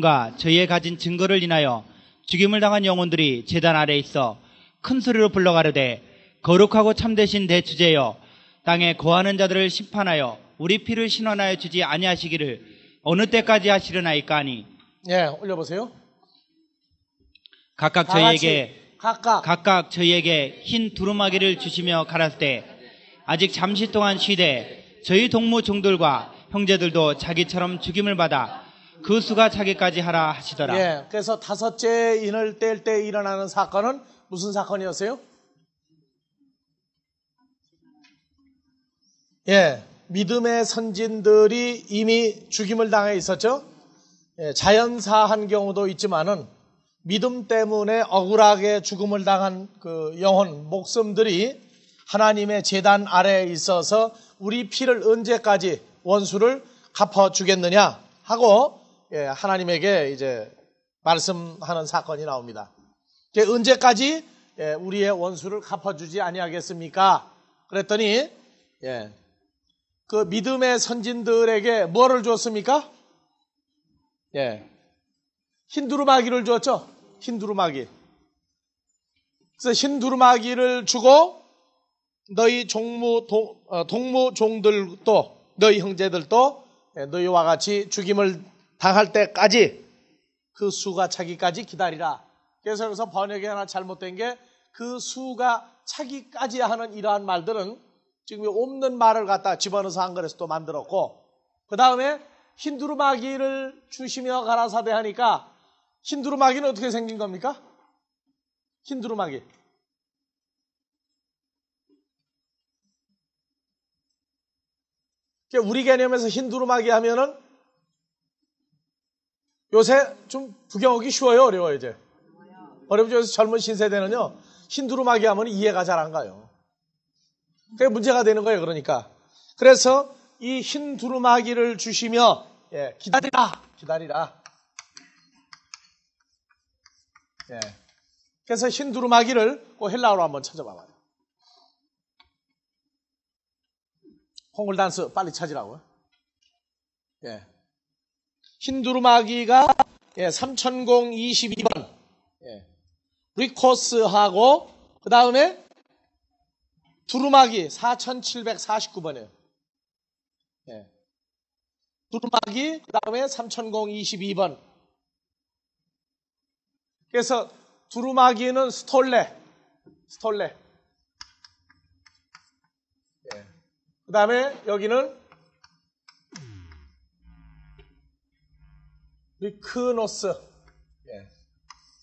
과 저희의 가진 증거를 인하여 죽임을 당한 영혼들이 제단 아래에 있어 큰 소리로 불러가르되 거룩하고 참되신 대주제여 땅에 거하는 자들을 심판하여 우리 피를 신원하여 주지 아니하시기를 어느 때까지 하시려나이까 하니. 예, 올려보세요. 각각 저희에게 흰 두루마기를 주시며 가라사대 아직 잠시 동안 쉬되 저희 동무 종들과 형제들도 자기처럼 죽임을 받아 그 수가 차기까지 하라 하시더라. 예, 그래서 다섯째 인을 뗄 때 일어나는 사건은 무슨 사건이었어요? 예, 믿음의 선진들이 이미 죽임을 당해 있었죠. 예, 자연사한 경우도 있지만은 믿음 때문에 억울하게 죽음을 당한 그 영혼, 목숨들이 하나님의 제단 아래에 있어서 우리 피를 언제까지 원수를 갚아주겠느냐 하고 예, 하나님에게 이제 말씀하는 사건이 나옵니다. 언제까지 예, 우리의 원수를 갚아주지 아니하겠습니까? 그랬더니 예, 그 믿음의 선진들에게 뭐를 줬습니까? 예, 흰 두루마기를 줬죠. 흰 두루마기. 그래서 흰 두루마기를 주고 너희 동무 종들도 너희 형제들도 너희와 같이 죽임을 당할 때까지 그 수가 차기까지 기다리라. 그래서 여기서 번역이 하나 잘못된 게 그 수가 차기까지 하는 이러한 말들은 지금 없는 말을 갖다 집어넣어서 한글에서 또 만들었고, 그 다음에 흰 두루마기를 주시며 가라사대 하니까 흰 두루마기는 어떻게 생긴 겁니까? 흰 두루마기. 우리 개념에서 흰 두루마기 하면은 요새 좀 구경하기 쉬워요, 어려워요, 이제? 어렵죠. 요새 젊은 신세대는요, 흰 두루마기 하면 이해가 잘 안 가요. 그게 문제가 되는 거예요, 그러니까. 그래서 이 흰 두루마기를 주시며, 예, 기다리라. 예. 그래서 흰 두루마기를 그 헬라어로 한번 찾아봐봐요. 콩글단스 빨리 찾으라고요. 예. 흰 두루마기가 예, 3022번 예. 리코스하고 그 다음에 두루마기 4749번이에요. 예. 두루마기 그 다음에 3022번. 그래서 두루마기는 스톨레. 예. 그 다음에 여기는 리크노스. 예.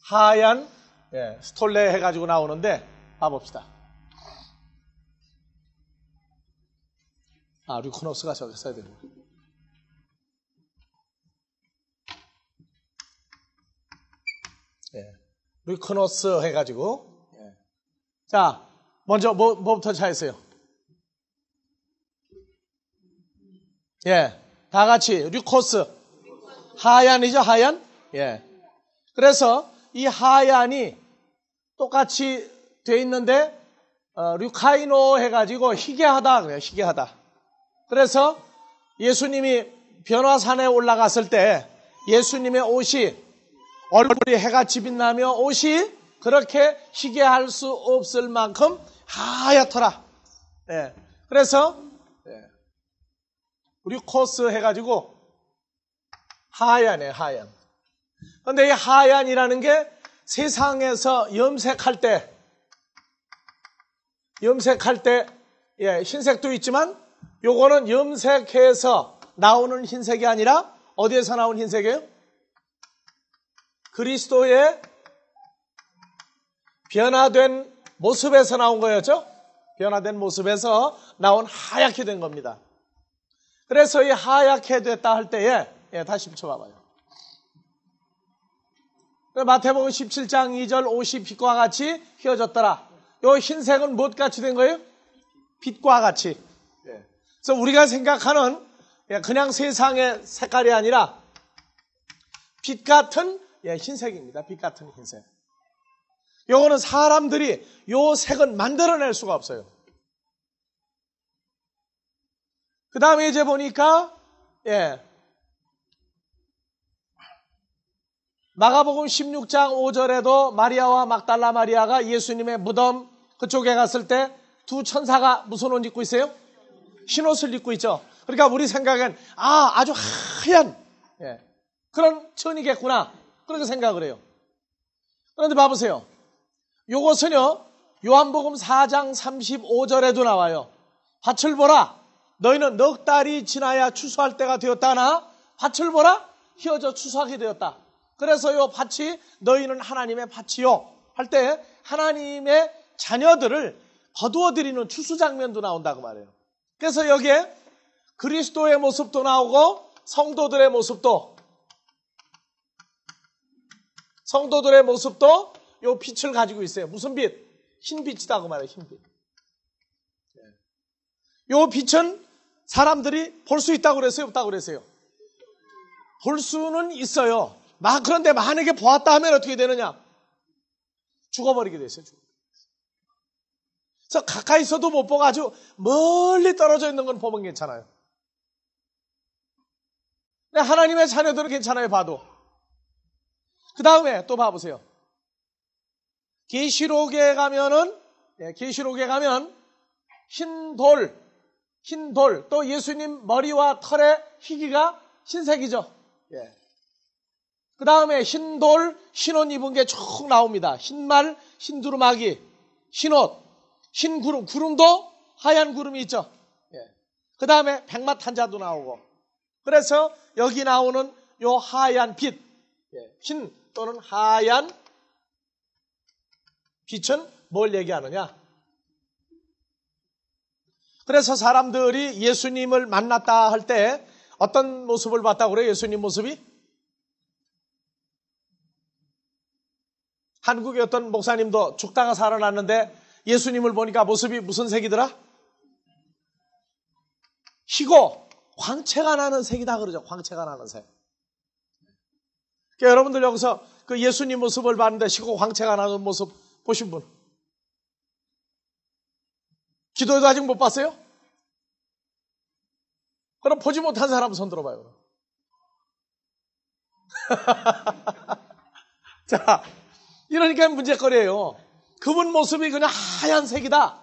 하얀 예. 스톨레 해가지고 나오는데 봐봅시다. 아, 리크노스가 저기 써야 되고. 예. 리크노스 해가지고. 예. 자, 먼저 뭐부터 찾으세요? 예, 다 같이 리코스. 하얀이죠, 하얀? 예. 그래서 이 하얀이 똑같이 돼 있는데 류카이노 해가지고 희게하다 그래요, 희게하다. 그래서 예수님이 변화산에 올라갔을 때 예수님의 옷이 얼굴이 해같이 빛나며 옷이 그렇게 희게할 수 없을 만큼 하얗더라. 예. 그래서 우리 코스 해가지고 하얀에 하얀. 그런데 이 하얀이라는 게 세상에서 염색할 때 예, 흰색도 있지만 요거는 염색해서 나오는 흰색이 아니라 어디에서 나온 흰색이에요? 그리스도의 변화된 모습에서 나온 거였죠? 변화된 모습에서 나온 하얗게 된 겁니다. 그래서 이 하얗게 됐다 할 때에 예, 다시 비춰봐봐요. 마태복음 17장 2절 옷이 빛과 같이 휘어졌더라. 이 흰색은 무엇같이 된 거예요? 빛과 같이. 예. 그래서 우리가 생각하는 그냥 세상의 색깔이 아니라 빛 같은 예, 흰색입니다. 빛 같은 흰색. 요거는 사람들이 요 색은 만들어낼 수가 없어요. 그 다음에 이제 보니까, 예. 마가복음 16장 5절에도 마리아와 막달라 마리아가 예수님의 무덤 그쪽에 갔을 때 두 천사가 무슨 옷 입고 있어요? 흰옷을 입고 있죠. 그러니까 우리 생각엔 아주 하얀 그런 천이겠구나 그렇게 생각을 해요. 그런데 봐보세요. 요것은요 요한복음 4장 35절에도 나와요. 밭을 보라 너희는 넉 달이 지나야 추수할 때가 되었다나 밭을 보라 휘어져 추수하게 되었다. 그래서 요 밭이 너희는 하나님의 밭이요 할 때 하나님의 자녀들을 거두어들이는 추수 장면도 나온다고 말해요. 그래서 여기에 그리스도의 모습도 나오고 성도들의 모습도 요 빛을 가지고 있어요. 무슨 빛? 흰 빛이라고 말해요. 흰 빛. 요 빛은 사람들이 볼 수 있다고 그랬어요? 없다고 그랬어요? 볼 수는 있어요. 그런데 만약에 보았다 하면 어떻게 되느냐? 죽어버리게 됐어요. 그래서 가까이 있어도 못 보고 아주 멀리 떨어져 있는 건 보면 괜찮아요. 근데 하나님의 자녀들은 괜찮아요. 봐도. 그 다음에 또 봐보세요. 계시록에 가면 흰 돌, 또 예수님 머리와 털의 희기가 흰색이죠. 그 다음에 흰 돌, 흰옷 입은 게 쭉 나옵니다. 흰말, 흰두루마기, 흰옷, 흰 구름도 하얀 구름이 있죠. 그 다음에 백마탄자도 나오고. 그래서 여기 나오는 요 하얀 빛, 흰 또는 하얀 빛은 뭘 얘기하느냐? 그래서 사람들이 예수님을 만났다 할 때 어떤 모습을 봤다고 그래요? 예수님 모습이? 한국의 어떤 목사님도 죽다가 살아났는데 예수님을 보니까 모습이 무슨 색이더라? 희고 광채가 나는 색이다 그러죠. 광채가 나는 색. 그러니까 여러분들 여기서 그 예수님 모습을 봤는데 희고 광채가 나는 모습 보신 분? 기도해도 아직 못 봤어요? 그럼 보지 못한 사람 손 들어봐요. 자, 이러니까 문제거리예요. 그분 모습이 그냥 하얀 색이다.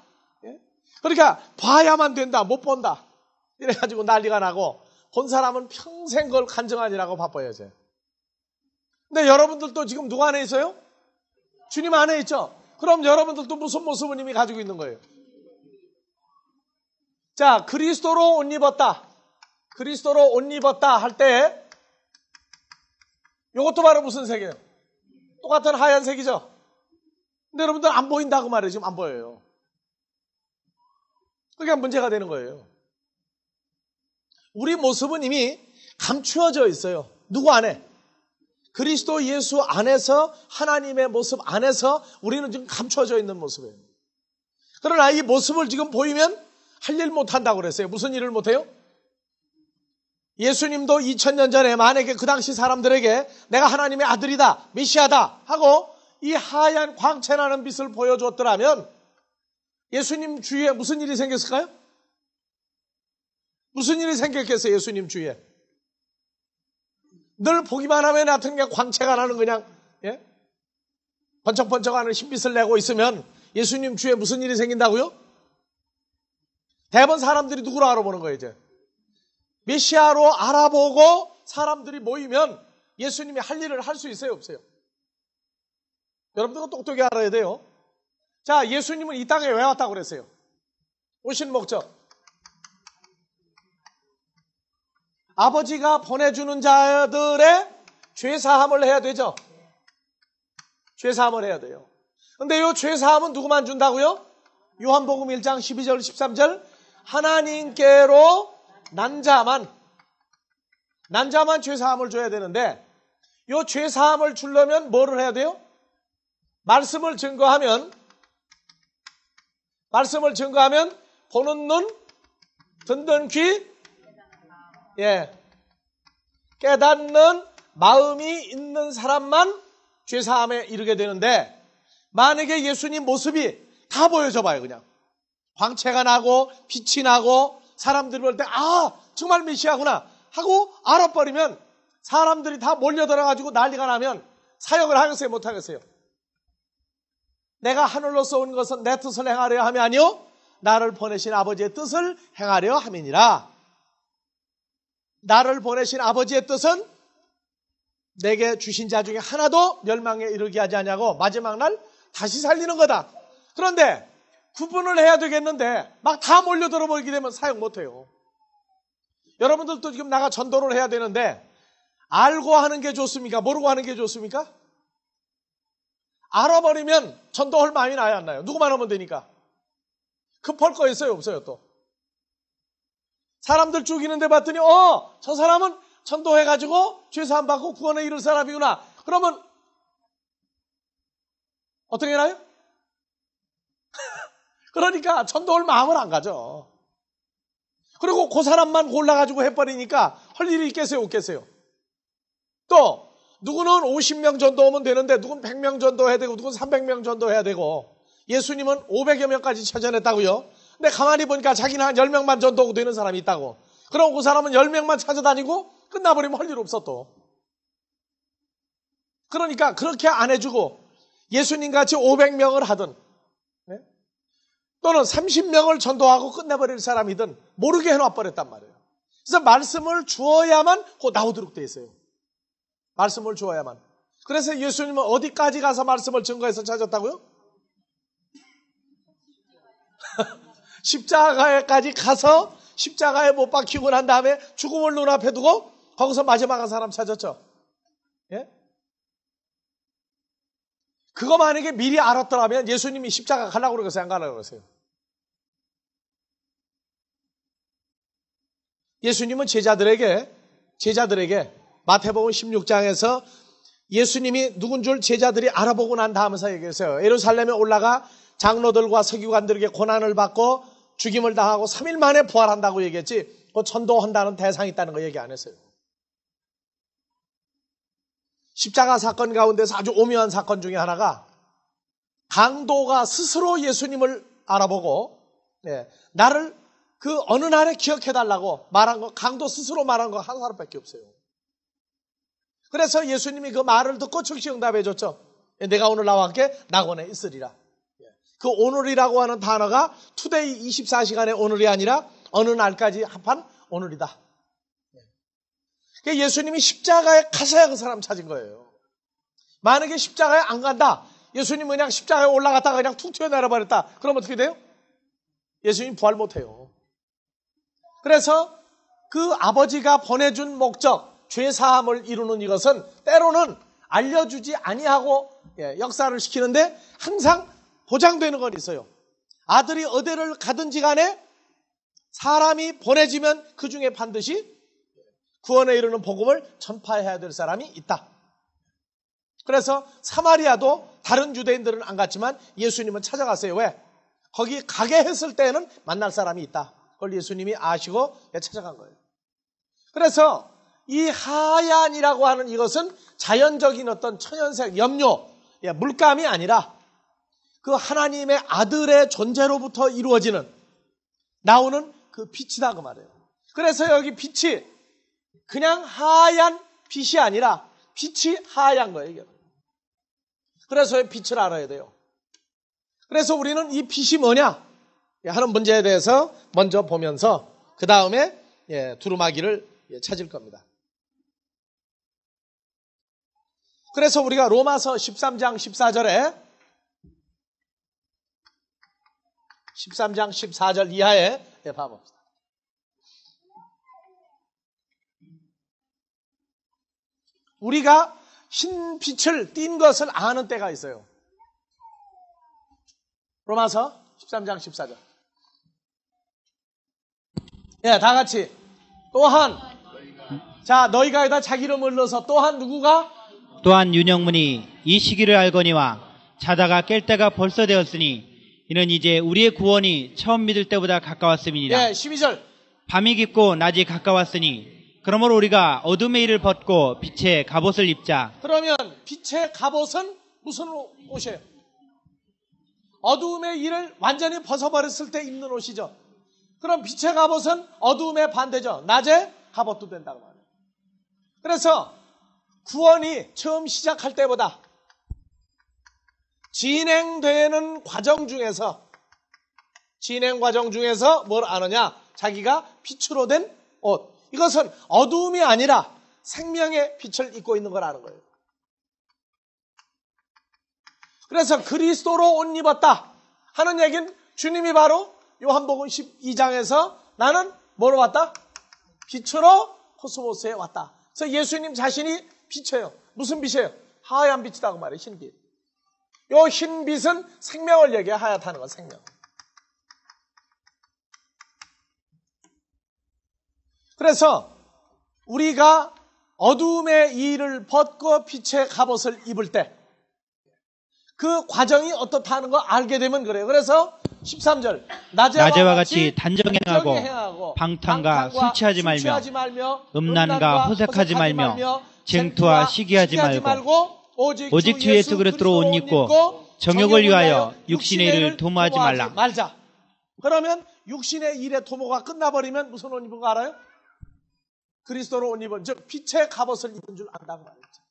그러니까 봐야만 된다. 못 본다. 이래가지고 난리가 나고 본 사람은 평생 그걸 간증하느라고 바빠요. 이제. 근데 여러분들도 지금 누구 안에 있어요? 주님 안에 있죠. 그럼 여러분들도 무슨 모습을 이미 가지고 있는 거예요? 자, 그리스도로 옷 입었다 할 때 이것도 바로 무슨 색이에요? 똑같은 하얀색이죠. 근데 여러분들 안 보인다고 말해요. 지금 안 보여요. 그게 문제가 되는 거예요. 우리 모습은 이미 감추어져 있어요. 누구 안에? 그리스도 예수 안에서 하나님의 모습 안에서 우리는 지금 감추어져 있는 모습이에요. 그러나 이 모습을 지금 보이면 할 일 못한다고 그랬어요. 무슨 일을 못해요? 예수님도 2000년 전에 만약에 그 당시 사람들에게 내가 하나님의 아들이다, 메시아다 하고 이 하얀 광채나는 빛을 보여줬더라면 예수님 주위에 무슨 일이 생겼을까요? 무슨 일이 생겼겠어요? 예수님 주위에. 늘 보기만 하면 하여튼 그냥 광채가 나는 그냥 번쩍번쩍하는 흰빛을 내고 있으면 예수님 주위에 무슨 일이 생긴다고요? 대부분 사람들이 누구로 알아보는 거예요 이제? 메시아로 알아보고 사람들이 모이면 예수님이 할 일을 할 수 있어요 없어요? 여러분들은 똑똑히 알아야 돼요. 자, 예수님은 이 땅에 왜 왔다고 그랬어요? 오신 목적. 아버지가 보내주는 자들의 죄사함을 해야 되죠. 죄사함을 해야 돼요. 근데 이 죄사함은 누구만 준다고요? 요한복음 1장 12절 13절 하나님께로 난 자만 죄사함을 줘야 되는데 이 죄사함을 주려면 뭐를 해야 돼요? 말씀을 증거하면 보는 눈, 듣는 귀, 깨닫는 마음이 있는 사람만 죄사함에 이르게 되는데 만약에 예수님 모습이 다 보여져 봐요. 그냥 광채가 나고 빛이 나고 사람들이 볼 때 정말 메시아구나 하고 알아버리면 사람들이 다 몰려들어가지고 난리가 나면 사역을 하겠어요, 못 하겠어요? 내가 하늘로서 온 것은 내 뜻을 행하려 함이 아니요 나를 보내신 아버지의 뜻을 행하려 함이니라. 나를 보내신 아버지의 뜻은 내게 주신 자 중에 하나도 멸망에 이르게 하지 않냐고 마지막 날 다시 살리는 거다. 그런데 구분을 해야 되겠는데 막 다 몰려들어 버리게 되면 사역 못해요. 여러분들도 지금 나가 전도를 해야 되는데 알고 하는 게 좋습니까? 모르고 하는 게 좋습니까? 알아버리면 전도할 마음이 나야 안 나요? 누구만 하면 되니까. 급할 거 있어요? 없어요 또? 사람들 죽이는데 봤더니 저 사람은 전도해가지고 죄사함 받고 구원에 이를 사람이구나. 그러면 어떻게 해나요? 그러니까 전도할 마음을 안 가져. 그리고 그 사람만 골라가지고 해버리니까 할 일이 있겠어요 없겠어요? 또 누구는 50명 전도하면 되는데 누구는 100명 전도해야 되고 누구는 300명 전도해야 되고 예수님은 500여 명까지 찾아냈다고요. 근데 가만히 보니까 자기는 한 10명만 전도하고 되는 사람이 있다고. 그럼 그 사람은 10명만 찾아다니고 끝나버리면 할 일 없어 또. 그러니까 그렇게 안 해주고 예수님같이 500명을 하든 또는 30명을 전도하고 끝내버릴 사람이든 모르게 해놔버렸단 말이에요. 그래서 말씀을 주어야만 곧 나오도록 돼 있어요. 말씀을 주어야만. 그래서 예수님은 어디까지 가서 말씀을 증거해서 찾았다고요? 십자가에까지 가서 십자가에 못 박히고 난 다음에 죽음을 눈앞에 두고 거기서 마지막 한 사람 찾았죠. 예? 그거 만약에 미리 알았더라면 예수님이 십자가 가려고 그러겠어요? 안 가려고 그러세요? 예수님은 제자들에게 마태복음 16장에서 예수님이 누군 줄 제자들이 알아보고 난 다음에서 얘기했어요. 예루살렘에 올라가 장로들과 서기관들에게 고난을 받고 죽임을 당하고 3일 만에 부활한다고 얘기했지 그 전도한다는 대상이 있다는 거 얘기 안 했어요. 십자가 사건 가운데서 아주 오묘한 사건 중에 하나가 강도가 스스로 예수님을 알아보고 나를 그 어느 날에 기억해달라고 말한 거, 강도 스스로 말한 거 한 사람밖에 없어요. 그래서 예수님이 그 말을 듣고 즉시 응답해 줬죠. 내가 오늘 나와 함께 낙원에 있으리라. 그 오늘이라고 하는 단어가 투데이 24시간의 오늘이 아니라 어느 날까지 합한 오늘이다. 그러니까 예수님이 십자가에 가서야 그 사람 찾은 거예요. 만약에 십자가에 안 간다. 예수님 그냥 십자가에 올라갔다가 그냥 툭 튀어내려버렸다. 그럼 어떻게 돼요? 예수님 부활 못해요. 그래서 그 아버지가 보내준 목적, 죄사함을 이루는 이것은 때로는 알려주지 아니하고 역사를 시키는데 항상 보장되는 건 있어요. 아들이 어디를 가든지 간에 사람이 보내지면 그 중에 반드시 구원에 이르는 복음을 전파해야 될 사람이 있다. 그래서 사마리아도 다른 유대인들은 안 갔지만 예수님은 찾아갔어요. 왜? 거기 가게 했을 때는 만날 사람이 있다. 그걸 예수님이 아시고 찾아간 거예요. 그래서 이 하얀이라고 하는 이것은 자연적인 어떤 천연색, 염료, 물감이 아니라 그 하나님의 아들의 존재로부터 이루어지는 나오는 그 빛이다 그 말이에요. 그래서 여기 빛이 그냥 하얀 빛이 아니라 빛이 하얀 거예요. 이게. 그래서 빛을 알아야 돼요. 그래서 우리는 이 빛이 뭐냐 하는 문제에 대해서 먼저 보면서 그 다음에 두루마기를 찾을 겁니다. 그래서 우리가 로마서 13장 14절에 13장 14절 이하에 봐봅시다. 우리가 흰 빛을 띈 것을 아는 때가 있어요. 로마서 13장 14절. 다 같이. 또한 자 너희가 여기다 자기 이름을 넣어서 또한 누구가? 또한 윤영문이 이 시기를 알거니와 자다가 깰 때가 벌써 되었으니 이는 이제 우리의 구원이 처음 믿을 때보다 가까웠음이니라. 12절. 밤이 깊고 낮이 가까웠으니 그러므로 우리가 어둠의 일을 벗고 빛의 갑옷을 입자. 그러면 빛의 갑옷은 무슨 옷이에요? 어두움의 일을 완전히 벗어버렸을 때 입는 옷이죠. 그럼 빛의 갑옷은 어두움의 반대죠. 낮에 갑옷도 된다고 말해요. 그래서 구원이 처음 시작할 때보다 진행 과정 중에서 뭘 아느냐? 자기가 빛으로 된 옷. 이것은 어두움이 아니라 생명의 빛을 입고 있는 걸 아는 거예요. 그래서 그리스도로 옷 입었다 하는 얘기는 주님이 바로 요한복음 12장에서 나는 뭐로 왔다? 빛으로 코스모스에 왔다. 그래서 예수님 자신이 빛이에요. 무슨 빛이에요? 하얀 빛이라고 말해요. 흰빛. 요 흰빛은 생명을 얘기해. 하얗다는 건 생명. 그래서 우리가 어두움의 이를 벗고 빛의 갑옷을 입을 때 그 과정이 어떻다는 걸 알게 되면 그래요. 그래서 13절 낮에와 같이 단정히 행하고 방탕과 술 취하지 말며 음란과 호색하지 말며 쟁투와 시기하지 말고 오직 주 예수 그리스도로 옷 입고 정욕을 위하여 육신의 일을 도모하지 말자. 그러면 육신의 일의 도모가 끝나버리면 무슨 옷 입은 거 알아요? 그리스도로 옷 입은, 즉 빛의 갑옷을 입은 줄 안다고 말했죠.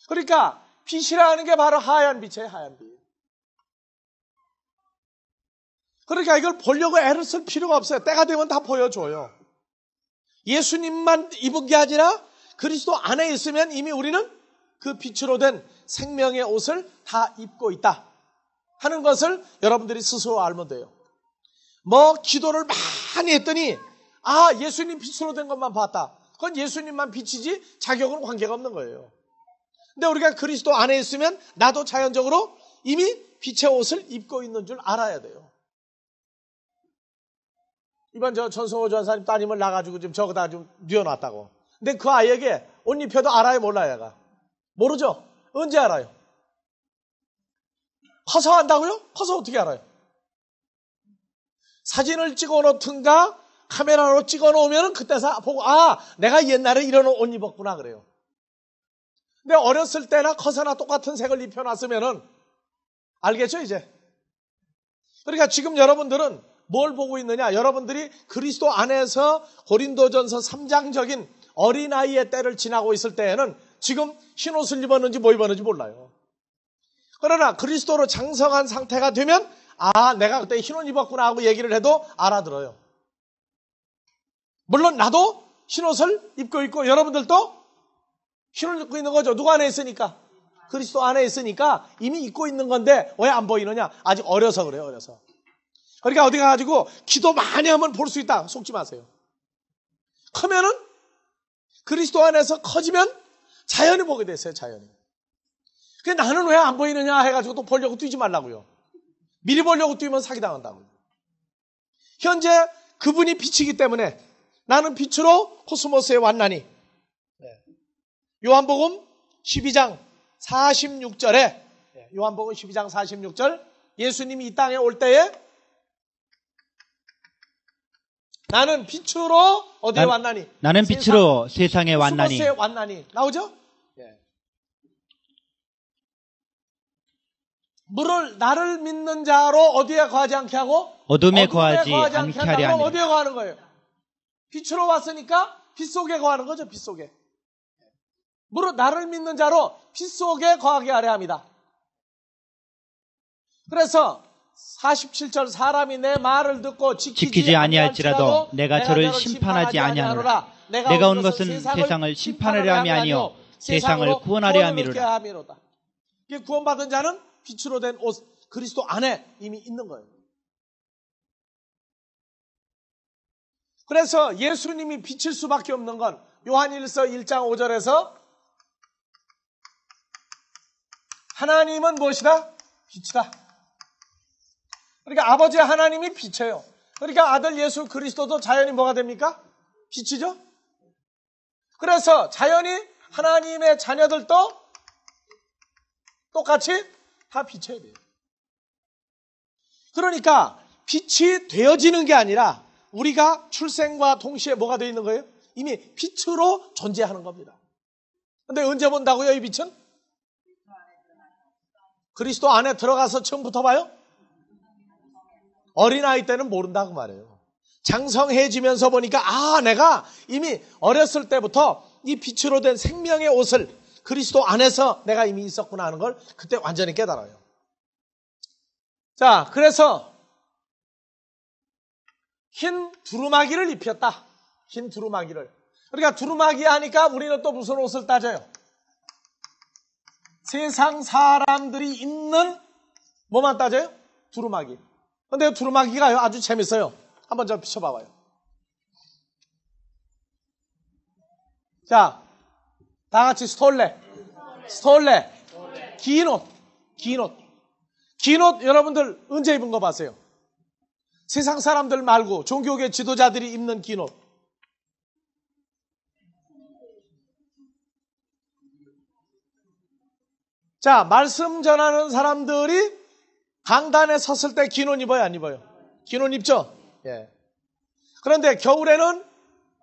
그러니까 빛이라는 게 바로 하얀 빛이에요. 하얀 빛. 그러니까 이걸 보려고 애를 쓸 필요가 없어요. 때가 되면 다 보여줘요. 예수님만 입은 게 아니라 그리스도 안에 있으면 이미 우리는 그 빛으로 된 생명의 옷을 다 입고 있다 하는 것을 여러분들이 스스로 알면 돼요. 뭐 기도를 많이 했더니 예수님 빛으로 된 것만 봤다. 그건 예수님만 빛이지 자격은 관계가 없는 거예요. 근데 우리가 그리스도 안에 있으면 나도 자연적으로 이미 빛의 옷을 입고 있는 줄 알아야 돼요. 이번 전승호 전사님 따님을 나가지고 지금 저거다 좀 뉘어놨다고. 근데 그 아이에게 옷 입혀도 알아요, 몰라요, 얘가? 모르죠? 언제 알아요? 커서 안다고요? 커서 어떻게 알아요? 사진을 찍어 놓든가 카메라로 찍어 놓으면 그때서 보고 내가 옛날에 이런 옷 입었구나 그래요. 근데 어렸을 때나 커서나 똑같은 색을 입혀놨으면은 알겠죠 이제. 그러니까 지금 여러분들은 뭘 보고 있느냐? 여러분들이 그리스도 안에서 고린도전서 3장적인 어린아이의 때를 지나고 있을 때에는 지금 흰옷을 입었는지 뭐 입었는지 몰라요. 그러나 그리스도로 장성한 상태가 되면 내가 그때 흰옷 입었구나 하고 얘기를 해도 알아들어요. 물론 나도 흰옷을 입고 있고 여러분들도 흰옷을 입고 있는 거죠. 누구 안에 있으니까? 그리스도 안에 있으니까 이미 입고 있는 건데 왜 안 보이느냐? 아직 어려서 그래요. 어려서. 그러니까 어디 가가지고 기도 많이 하면 볼 수 있다. 속지 마세요. 크면은 그리스도 안에서 커지면 자연히 보게 됐어요. 자연히. 그게 나는 왜 안 보이느냐 해가지고 또 보려고 뛰지 말라고요. 미리 보려고 뛰면 사기당한다고요. 현재 그분이 빛이기 때문에 나는 빛으로 코스모스에 왔나니. 요한복음 12장 46절에 요한복음 12장 46절 예수님이 이 땅에 올 때에 나는 빛으로 어디에 왔나니? 나는 빛으로 세상에 왔나니. 코스모스에 왔나니. 나오죠? 나를 믿는 자로 어디에 거하지 않게 하고? 어둠에 거하지 않게 하려 하니. 어디에 거하는 거예요? 빛으로 왔으니까 빛 속에 거하는 거죠. 빛 속에. 나를 믿는 자로 빛 속에 거하게 하려 합니다. 그래서 47절 사람이 내 말을 듣고 지키지 아니할지라도 내가 저를 심판하지 아니하노라. 내가 온 것은 세상을 심판하려 함이 아니요 세상을 구원하려 함이로다. 구원받은 자는 빛으로 된 옷 그리스도 안에 이미 있는 거예요. 그래서 예수님이 빛일 수밖에 없는 건 요한일서 1장 5절에서 하나님은 무엇이다? 빛이다. 그러니까 아버지 하나님이 빛이에요. 그러니까 아들 예수 그리스도도 자연히 뭐가 됩니까? 빛이죠. 그래서 자연히 하나님의 자녀들도 똑같이 다 빛이어야 돼요. 그러니까 빛이 되어지는 게 아니라 우리가 출생과 동시에 뭐가 되어 있는 거예요? 이미 빛으로 존재하는 겁니다. 근데 언제 본다고요, 이 빛은? 그리스도 안에 들어가서 처음부터 봐요? 어린아이 때는 모른다고 말해요. 장성해지면서 보니까 내가 이미 어렸을 때부터 이 빛으로 된 생명의 옷을 그리스도 안에서 내가 이미 있었구나 하는 걸 그때 완전히 깨달아요. 자, 그래서 흰 두루마기를 입혔다. 흰 두루마기를. 그러니까 두루마기 하니까 우리는 또 무슨 옷을 따져요? 세상 사람들이 입는 뭐만 따져요? 두루마기. 근데 두루마기가요 아주 재밌어요. 한번 좀 비춰봐봐요. 자, 다 같이 스톨레. 긴 옷. 긴 옷 여러분들 언제 입은 거 봤어요? 세상 사람들 말고 종교계 지도자들이 입는 긴 옷. 자, 말씀 전하는 사람들이 강단에 섰을 때 긴 옷 입어요, 안 입어요? 긴 옷 입죠? 예. 그런데 겨울에는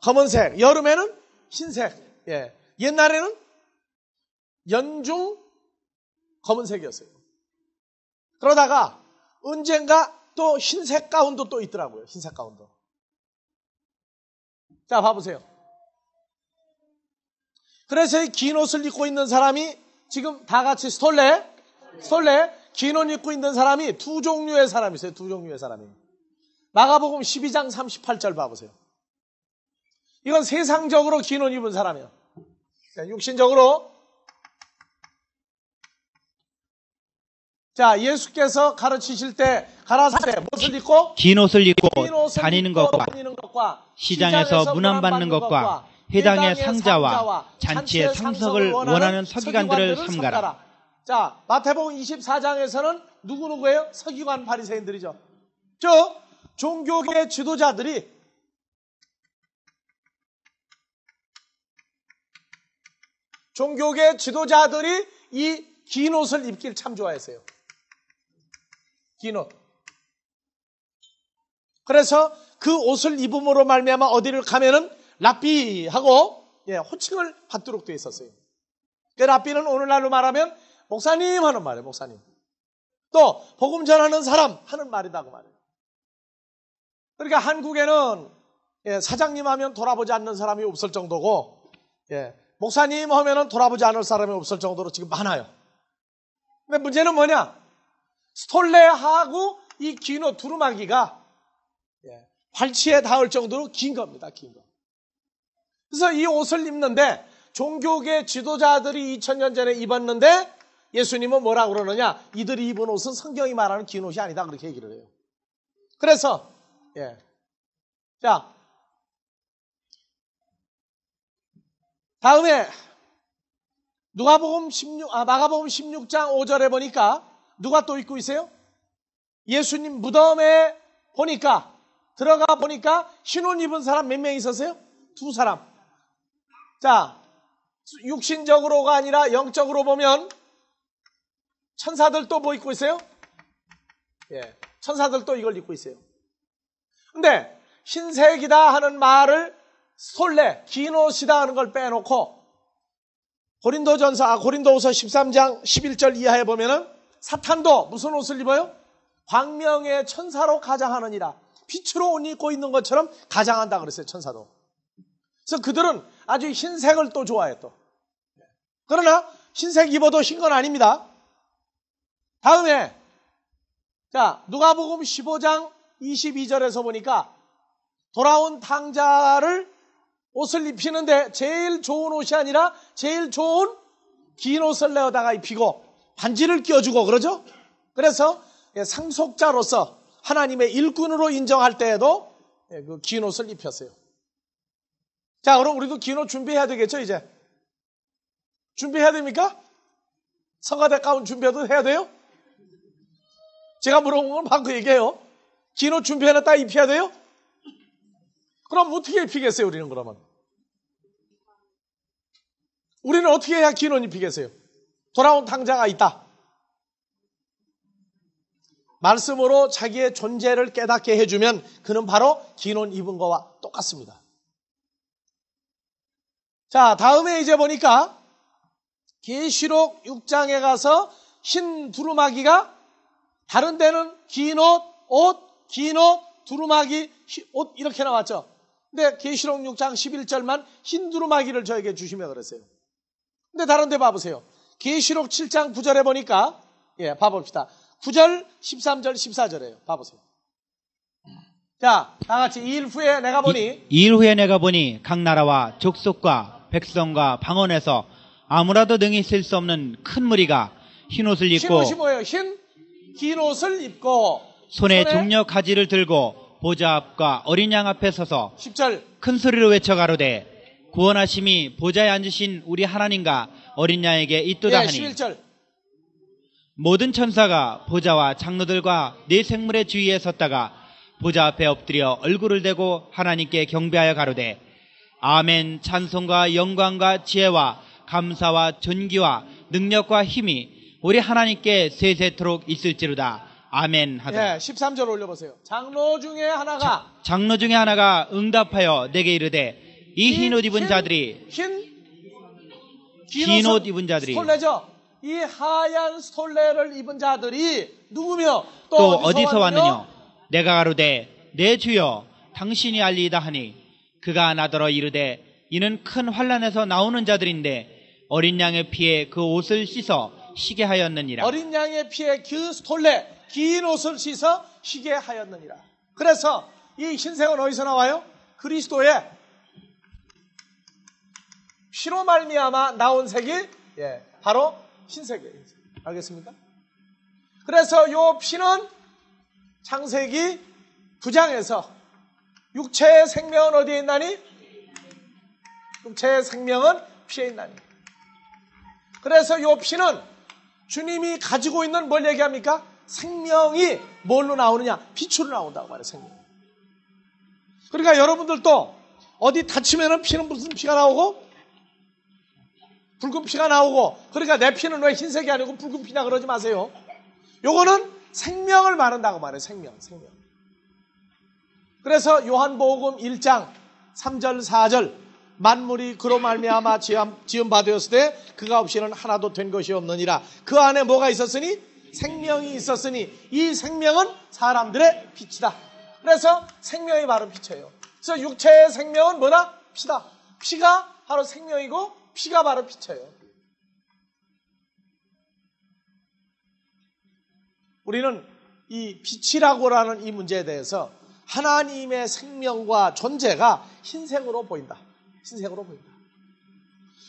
검은색, 여름에는 흰색. 예. 옛날에는 연중 검은색이었어요. 그러다가 언젠가 또 흰색 가운도 또 있더라고요. 흰색 가운도. 자, 봐보세요. 그래서 이 긴 옷을 입고 있는 사람이 지금 다 같이 스톨레, 긴 옷 입고 있는 사람이 두 종류의 사람이 있어요. 두 종류의 사람이. 마가복음 12장 38절 봐보세요. 이건 세상적으로 긴 옷 입은 사람이에요. 육신적으로. 자, 예수께서 가르치실 때 가라사대 무엇을 입고? 긴 옷을 입고 다니는 것과 시장에서 문안받는 것과 회당의 상자와 잔치의 상석을 원하는 서기관들을 삼가라. 자, 마태복음 24장에서는 누구예요? 서기관 바리새인들이죠. 저 종교계 지도자들이 이 긴 옷을 입길 참 좋아했어요. 긴 옷. 그래서 그 옷을 입음으로 말미암아 어디를 가면은 랍비하고 호칭을 받도록 되어 있었어요. 그 랍비는 오늘날로 말하면 목사님 하는 말이에요. 목사님. 또 복음 전하는 사람 하는 말이다고 말해요. 그러니까 한국에는 사장님 하면 돌아보지 않는 사람이 없을 정도고 목사님 하면은 돌아보지 않을 사람이 없을 정도로 지금 많아요. 근데 문제는 뭐냐? 스톨레하고 이 긴 옷 두루마기가 발치에 닿을 정도로 긴 겁니다. 긴 거. 그래서 이 옷을 입는데 종교계 지도자들이 2000년 전에 입었는데 예수님은 뭐라고 그러느냐? 이들이 입은 옷은 성경이 말하는 긴 옷이 아니다. 그렇게 얘기를 해요. 그래서 자, 다음에 마가복음 16장 5절에 보니까 누가 또 입고 있어요? 예수님 무덤에 들어가 보니까 흰 옷 입은 사람 몇 명 있었어요? 2사람. 자, 육신적으로가 아니라 영적으로 보면 천사들도 뭐 입고 있어요? 천사들도 이걸 입고 있어요. 근데 흰색이다 하는 말을 스톨레, 긴 옷이다 하는 걸 빼놓고 고린도후서 13장 11절 이하에 보면은 사탄도 무슨 옷을 입어요? 광명의 천사로 가장하느니라. 빛으로 옷 입고 있는 것처럼 가장한다 그랬어요. 천사도. 그래서 그들은 아주 흰색을 또 좋아해요. 또. 그러나 흰색 입어도 흰 건 아닙니다. 다음에 자, 누가복음 15장 22절에서 보니까 돌아온 탕자를 옷을 입히는데 제일 좋은 옷이 아니라 제일 좋은 긴 옷을 내어다가 입히고 반지를 끼워주고 그러죠. 그래서 상속자로서 하나님의 일꾼으로 인정할 때에도 그 긴 옷을 입혔어요. 자, 그럼 우리도 긴 옷 준비해야 되겠죠, 이제? 준비해야 됩니까? 성가대 가운 준비해도 해야 돼요? 제가 물어본 건 방금 얘기해요. 긴 옷 준비해놨다 입혀야 돼요? 그럼 어떻게 입히겠어요, 우리는 그러면? 우리는 어떻게 해야 긴 옷 입히겠어요? 돌아온 탕자가 있다. 말씀으로 자기의 존재를 깨닫게 해주면 그는 바로 긴 옷 입은 거와 똑같습니다. 자, 다음에 이제 보니까 계시록 6장에 가서 흰 두루마기가 다른 데는 긴 옷, 긴 옷, 두루마기, 옷 이렇게 나왔죠. 근데 계시록 6장 11절만 흰 두루마기를 저에게 주시며 그랬어요. 근데 다른 데 봐보세요. 계시록 7장 9절에 보니까 봐봅시다. 9절, 13절, 14절이에요. 봐보세요. 자, 다같이 2일 후에 내가 보니 2일 후에 내가 보니 각 나라와 족속과 백성과 방언에서 아무라도 능히 쓸 수 없는 큰 무리가 흰옷을 입고 흰옷이 뭐예요? 긴 옷을 입고 손에 종려 가지를 들고 보좌 앞과 어린 양 앞에 서서 10절 큰 소리로 외쳐 가로되 구원하심이 보좌에 앉으신 우리 하나님과 어린 양에게 있도다 하니 11절 모든 천사가 보좌와 장로들과 네 생물의 주위에 섰다가 보좌 앞에 엎드려 얼굴을 대고 하나님께 경배하여 가로되 아멘. 찬송과 영광과 지혜와 감사와 존귀와 능력과 힘이 우리 하나님께 세세토록 있을지로다. 아멘 하더라. 13절 올려보세요. 장로 중에 하나가 응답하여 내게 이르되 이 흰 옷 입은 자들이 긴 옷 입은 자들이 스톨레죠. 이 하얀 스톨레를 입은 자들이 누구며 또 어디서 왔느냐? 내가 가로되 내 주여 당신이 알리이다 하니 그가 나더러 이르되 이는 큰 환난에서 나오는 자들인데 어린 양의 피에 그 옷을 씻어 쉬게 하였느니라. 어린 양의 피에 그 스톨레 긴 옷을 씻어 쉬게 하였느니라. 그래서 이 흰색은 어디서 나와요? 그리스도의 피로 말미암아 나온 색이 바로 흰색이에요. 알겠습니까? 그래서 요 피는 창세기 9장에서 육체의 생명은 어디에 있나니? 육체의 생명은 피에 있나니. 그래서 요 피는 주님이 가지고 있는 뭘 얘기합니까? 생명이 뭘로 나오느냐? 빛으로 나온다고 말해요. 생명. 그러니까 여러분들도 어디 다치면은 피는 무슨 피가 나오고? 붉은 피가 나오고. 그러니까 내 피는 왜 흰색이 아니고 붉은 피냐 그러지 마세요. 요거는 생명을 말한다고 말해요. 생명. 그래서 요한복음 1장 3절 4절 만물이 그로 말미암아 지음 바되었을 때 그가 없이는 하나도 된 것이 없느니라. 그 안에 뭐가 있었으니? 생명이 있었으니 이 생명은 사람들의 빛이다. 그래서 생명이 바로 빛이에요. 그래서 육체의 생명은 뭐다? 피다. 피가 바로 생명이고 피가 바로 빛이에요. 우리는 이 빛이라고 하는 이 문제에 대해서 하나님의 생명과 존재가 흰색으로 보인다. 흰색으로 보인다.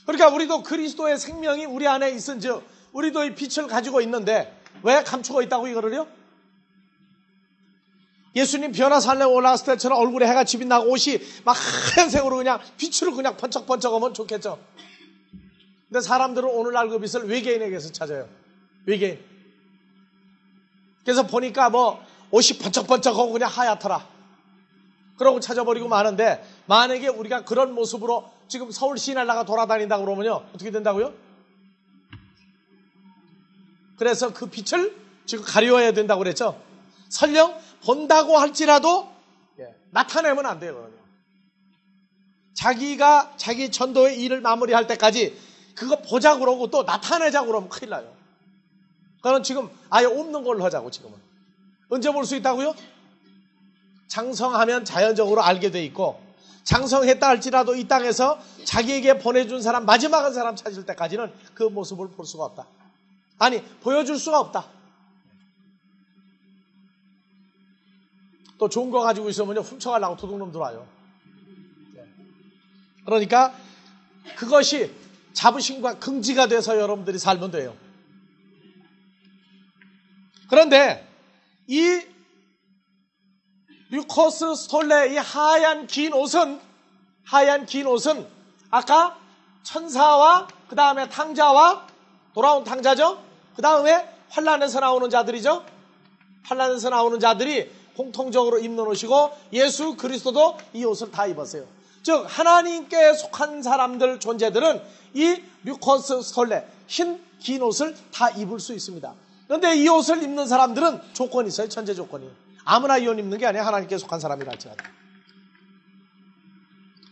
그러니까 우리도 그리스도의 생명이 우리 안에 있은즉 우리도 이 빛을 가지고 있는데 왜 감추고 있다고 이거를요? 예수님 변화산에 올라갔을 때처럼 얼굴에 해가 집이 나고 옷이 막 하얀색으로 그냥 빛으로 그냥 번쩍번쩍하면 좋겠죠. 근데 사람들은 오늘날 그 빛을 외계인에게서 찾아요. 외계인. 그래서 보니까 뭐 옷이 번쩍번쩍하고 그냥 하얗더라. 그러고 찾아버리고 마는데 만약에 우리가 그런 모습으로 지금 서울 시내나가 돌아다닌다고 그러면요. 어떻게 된다고요? 그래서 그 빛을 지금 가려야 된다고 그랬죠. 설령 본다고 할지라도 나타내면 안 돼요. 그러면. 자기가 자기 전도의 일을 마무리할 때까지 그거 보자고 그러고 또 나타내자고 그러면 큰일 나요. 그러니까 지금 아예 없는 걸로 하자고 지금은. 언제 볼 수 있다고요? 장성하면 자연적으로 알게 돼 있고 장성했다 할지라도 이 땅에서 자기에게 보내준 사람 마지막 한 사람 찾을 때까지는 그 모습을 볼 수가 없다. 아니 보여줄 수가 없다. 또 좋은 거 가지고 있으면요 훔쳐가려고 도둑놈 들어와요. 그러니까 그것이 자부심과 긍지가 돼서 여러분들이 살면 돼요. 그런데 이 류코스 스톨레 이 하얀 긴 옷은 아까 천사와 그 다음에 탕자와 돌아온 탕자죠. 그 다음에 환난에서 나오는 자들이죠. 환난에서 나오는 자들이 공통적으로 입는 옷이고 예수 그리스도도 이 옷을 다 입었어요. 즉 하나님께 속한 사람들 존재들은 이 류코스 스톨레 흰 긴 옷을 다 입을 수 있습니다. 그런데 이 옷을 입는 사람들은 조건이 있어요. 천재 조건이. 아무나 이 옷 입는 게 아니라 하나님께 속한 사람이라 할지라도.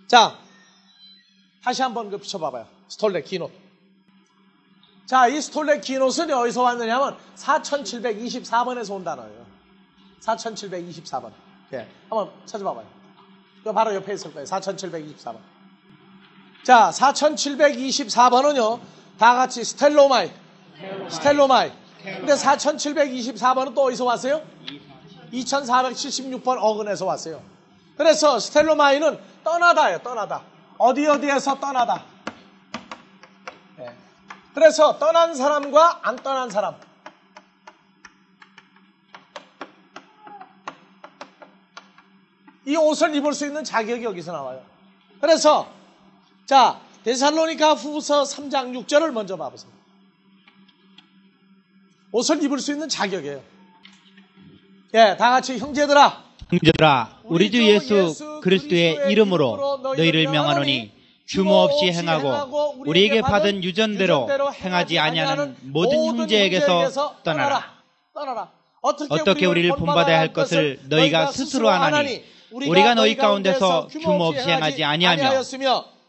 자, 다시 한번 그 비춰봐봐요. 스톨레 긴 옷. 자, 이 스톨레 긴 옷은 어디서 왔느냐면 4724번에서 온 단어예요. 4724번. 한번 찾아봐봐요. 이거 바로 옆에 있을 거예요. 4724번. 자, 4724번은요, 다 같이 스텔로마이. 근데 4724번은 또 어디서 왔어요? 2476번 어근에서 왔어요. 그래서 스텔로마이는 떠나다예요, 떠나다. 어디에서 떠나다. 네. 그래서 떠난 사람과 안 떠난 사람. 이 옷을 입을 수 있는 자격이 여기서 나와요. 그래서 자, 데살로니가 후서 3장 6절을 먼저 봐보세요. 옷을 입을 수 있는 자격이에요. 예, 다 같이 형제들아, 우리 주 예수 그리스도의 이름으로 너희를 명하노니 규모 없이 행하고 우리에게 받은 유전대로 행하지 아니하는 모든 형제에게서 떠나라. 어떻게 우리를 본받아야 할 것을 너희가 스스로 아나니 우리가 너희 가운데서 규모 없이 행하지 아니하며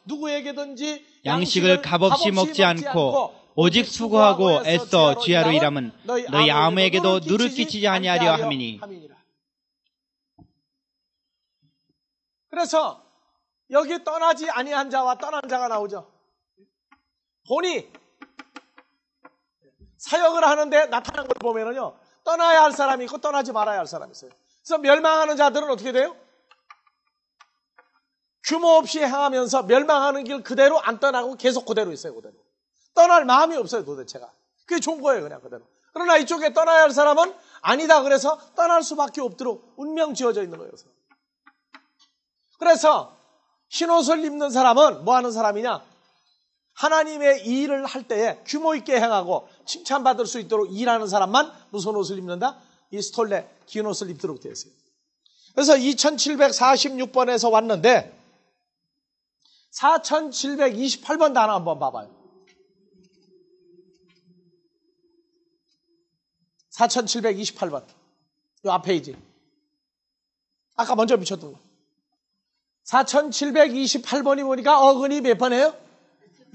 누구에게든지 양식을 값없이 먹지 않고 오직 수고하고 애써 주야로 일함은 너희 아무에게도 누를 끼치지 아니하려 함이니. 그래서 여기 떠나지 아니한 자와 떠난 자가 나오죠. 본이 사역을 하는데 나타난 걸 보면은요, 떠나야 할 사람이 있고 떠나지 말아야 할 사람이 있어요. 그래서 멸망하는 자들은 어떻게 돼요? 규모 없이 행하면서 멸망하는 길 그대로 안 떠나고 계속 그대로 있어요, 그대로. 떠날 마음이 없어요, 도대체가. 그게 좋은 거예요, 그냥 그대로. 그러나 이쪽에 떠나야 할 사람은 아니다 그래서 떠날 수밖에 없도록 운명 지어져 있는 거예요. 그래서 흰옷을 입는 사람은 뭐 하는 사람이냐? 하나님의 일을 할 때에 규모 있게 행하고 칭찬받을 수 있도록 일하는 사람만 무슨 옷을 입는다? 이 스톨레, 긴 옷을 입도록 되어 있어요. 그래서 2746번에서 왔는데 4728번 단어 한번 봐봐요. 4728번. 이 앞페이지. 아까 먼저 비쳤던 거. 4728번이 보니까 어근이 몇 번이에요?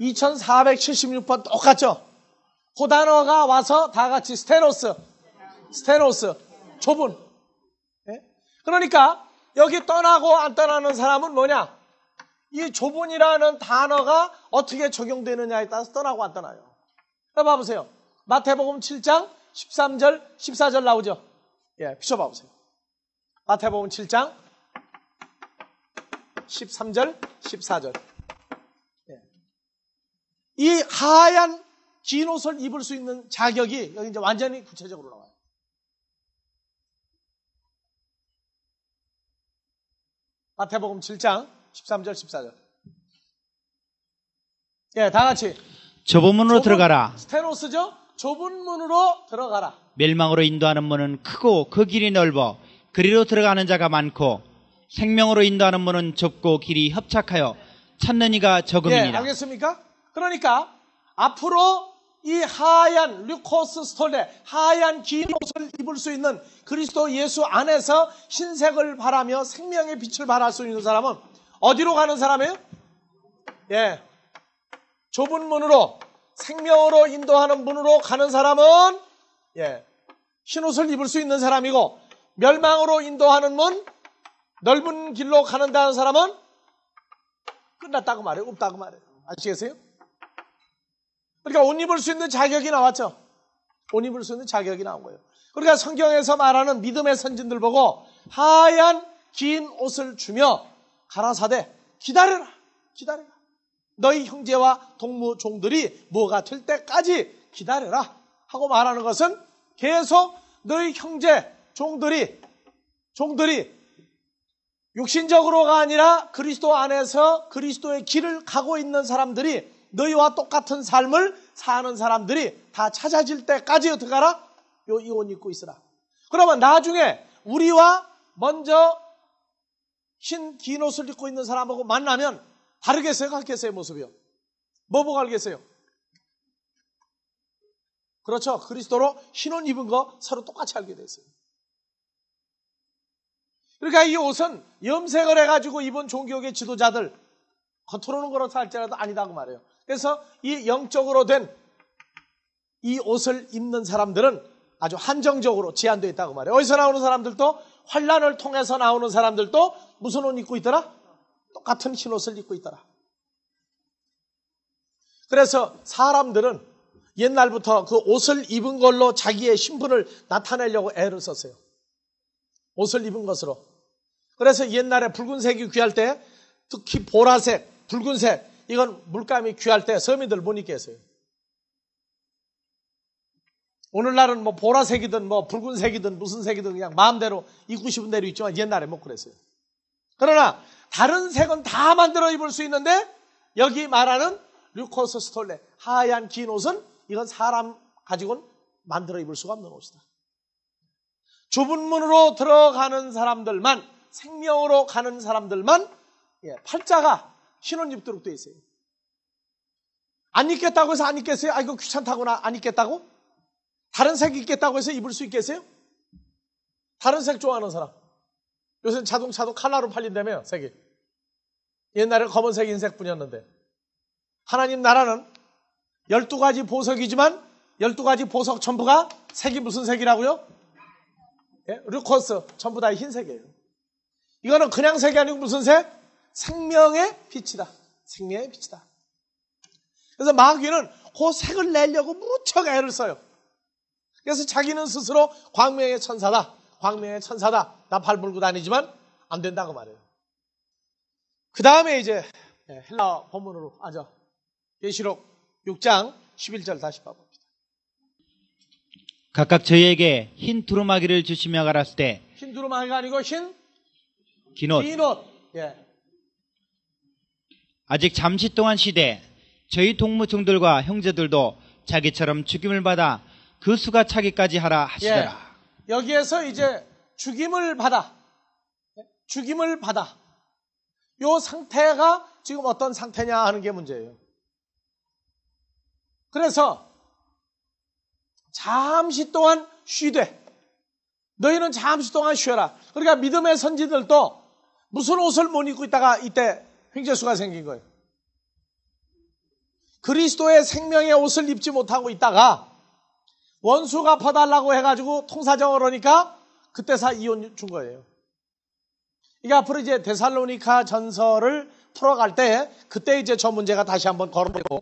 2476번 똑같죠? 그 단어가 와서 다 같이 스테노스, 좁은. 네? 그러니까 여기 떠나고 안 떠나는 사람은 뭐냐? 이 좁은이라는 단어가 어떻게 적용되느냐에 따라서 떠나고 안 떠나요. 봐보세요. 마태복음 7장 13절, 14절 나오죠? 예, 비춰봐보세요. 마태복음 7장 13절, 14절. 예. 이 하얀 긴 옷을 입을 수 있는 자격이 여기 이제 완전히 구체적으로 나와요. 마태복음 7장 13절, 14절. 예, 다 같이. 좁은 문으로 들어가라. 스테노스죠? 좁은 문으로 들어가라. 멸망으로 인도하는 문은 크고 그 길이 넓어 그리로 들어가는 자가 많고 생명으로 인도하는 문은 좁고 길이 협착하여 찾는 이가 적음이니라. 예, 알겠습니까? 그러니까 앞으로 이 하얀 류코스 스톨레, 하얀 긴 옷을 입을 수 있는 그리스도 예수 안에서 흰색을 바라며 생명의 빛을 발할 수 있는 사람은 어디로 가는 사람이에요? 예, 좁은 문으로, 생명으로 인도하는 문으로 가는 사람은 예, 흰 옷을 입을 수 있는 사람이고, 멸망으로 인도하는 문, 넓은 길로 가는다는 사람은 끝났다고 말해요. 없다고 말해요. 아시겠어요? 그러니까 옷 입을 수 있는 자격이 나왔죠. 옷 입을 수 있는 자격이 나온 거예요. 그러니까 성경에서 말하는 믿음의 선진들 보고 하얀 긴 옷을 주며 가라사대 기다려라. 기다려라. 너희 형제와 동무 종들이 뭐가 될 때까지 기다려라 하고 말하는 것은 계속 너희 형제 종들이 육신적으로가 아니라 그리스도 안에서 그리스도의 길을 가고 있는 사람들이 너희와 똑같은 삶을 사는 사람들이 다 찾아질 때까지 어떻게 하라? 이 옷 입고 있으라. 그러면 나중에 우리와 먼저 긴 옷을 입고 있는 사람하고 만나면 다르겠어요? 같겠어요? 모습이요? 뭐 보고 알겠어요? 그렇죠. 그리스도로 흰 옷 입은 거 서로 똑같이 알게 됐어요. 그러니까 이 옷은 염색을 해가지고 입은 종교계 지도자들 겉으로는 그렇다 할지라도 아니다고 말해요. 그래서 이 영적으로 된 이 옷을 입는 사람들은 아주 한정적으로 제한되어 있다고 말해요. 어디서 나오는 사람들도 환란을 통해서 나오는 사람들도 무슨 옷 입고 있더라? 똑같은 흰 옷을 입고 있더라. 그래서 사람들은 옛날부터 그 옷을 입은 걸로 자기의 신분을 나타내려고 애를 썼어요. 옷을 입은 것으로. 그래서 옛날에 붉은색이 귀할 때, 특히 보라색, 붉은색, 이건 물감이 귀할 때 서민들 못 입게 했어요. 오늘날은 뭐 보라색이든 뭐 붉은색이든 무슨 색이든 그냥 마음대로 입고 싶은 대로 입지만 옛날에 못 그랬어요. 그러나 다른 색은 다 만들어 입을 수 있는데 여기 말하는 류코스 스톨레, 하얀 긴 옷은 이건 사람 가지고는 만들어 입을 수가 없는 옷이다. 좁은 문으로 들어가는 사람들만, 생명으로 가는 사람들만 팔자가 흰옷 입도록 되어 있어요. 안 입겠다고 해서 안 입겠어요? 아, 이거 귀찮다구나. 안 입겠다고? 다른 색 입겠다고 해서 입을 수 있겠어요? 다른 색 좋아하는 사람. 요새는 자동차도 컬러로 팔린다며요, 색이. 옛날에 검은색, 흰색 뿐이었는데. 하나님 나라는 12가지 보석이지만 12가지 보석 전부가 색이 무슨 색이라고요? 예? 류코스 전부 다 흰색이에요. 이거는 그냥 색이 아니고 무슨 색? 생명의 빛이다. 생명의 빛이다. 그래서 마귀는 그 색을 내려고 무척 애를 써요. 그래서 자기는 스스로 광명의 천사다. 광명의 천사다. 나 발 물고 다니지만 안 된다고 말해요. 그 다음에 이제 헬라 본문으로 계시록 6장 11절 다시 봐봅니다. 각각 저희에게 흰 두루마기를 주시며 가라스 때 흰 두루마기가 아니고 흰 긴 옷. 예. 아직 잠시 동안 시대 저희 동무중들과 형제들도 자기처럼 죽임을 받아 그 수가 차기까지 하라 하시더라. 예. 여기에서 이제 죽임을 받아. 요 상태가 지금 어떤 상태냐 하는 게 문제예요. 그래서 잠시 동안 쉬되 너희는 잠시 동안 쉬어라. 그러니까 믿음의 선지들도 무슨 옷을 못 입고 있다가 이때 횡재수가 생긴 거예요. 그리스도의 생명의 옷을 입지 못하고 있다가 원수가 퍼달라고 해가지고 통사정을 하니까 그때서 이혼 준 거예요. 이게 앞으로 이제 데살로니가 전서를 풀어갈 때 그때 이제 저 문제가 다시 한번 거론되고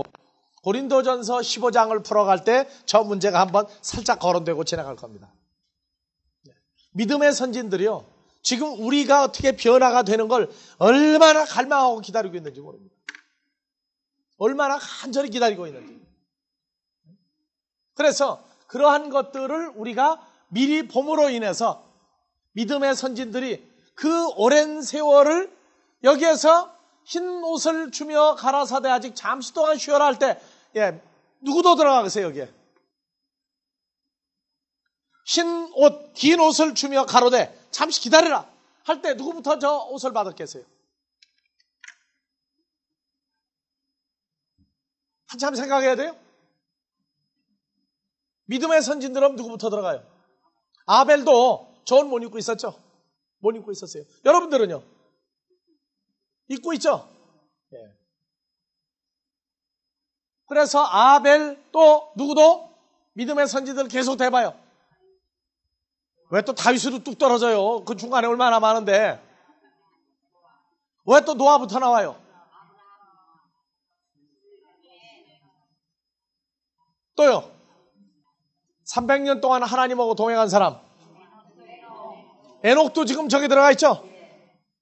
고린도전서 15장을 풀어갈 때 저 문제가 한번 살짝 거론되고 지나갈 겁니다. 믿음의 선진들이요. 지금 우리가 어떻게 변화가 되는 걸 얼마나 갈망하고 기다리고 있는지 모릅니다. 얼마나 간절히 기다리고 있는지. 그래서 그러한 것들을 우리가 미리 봄으로 인해서 믿음의 선진들이 그 오랜 세월을 여기에서 흰 옷을 주며 가라사대 아직 잠시 동안 쉬어라 할 때 누구도 들어가겠어요 여기에. 흰 옷, 긴 옷을 주며 가로되 잠시 기다리라 할 때 누구부터 저 옷을 받았겠어요? 한참 생각해야 돼요. 믿음의 선진들은 누구부터 들어가요? 아벨도 저 옷 못 입고 있었죠? 못 입고 있었어요. 여러분들은요? 입고 있죠? 예. 그래서 아벨 또 누구도 믿음의 선지들 계속 대봐요. 왜 또 다윗으로 뚝 떨어져요? 그 중간에 얼마나 많은데. 왜 또 노아부터 나와요? 또요. 300년 동안 하나님하고 동행한 사람. 에녹도 지금 저기 들어가 있죠?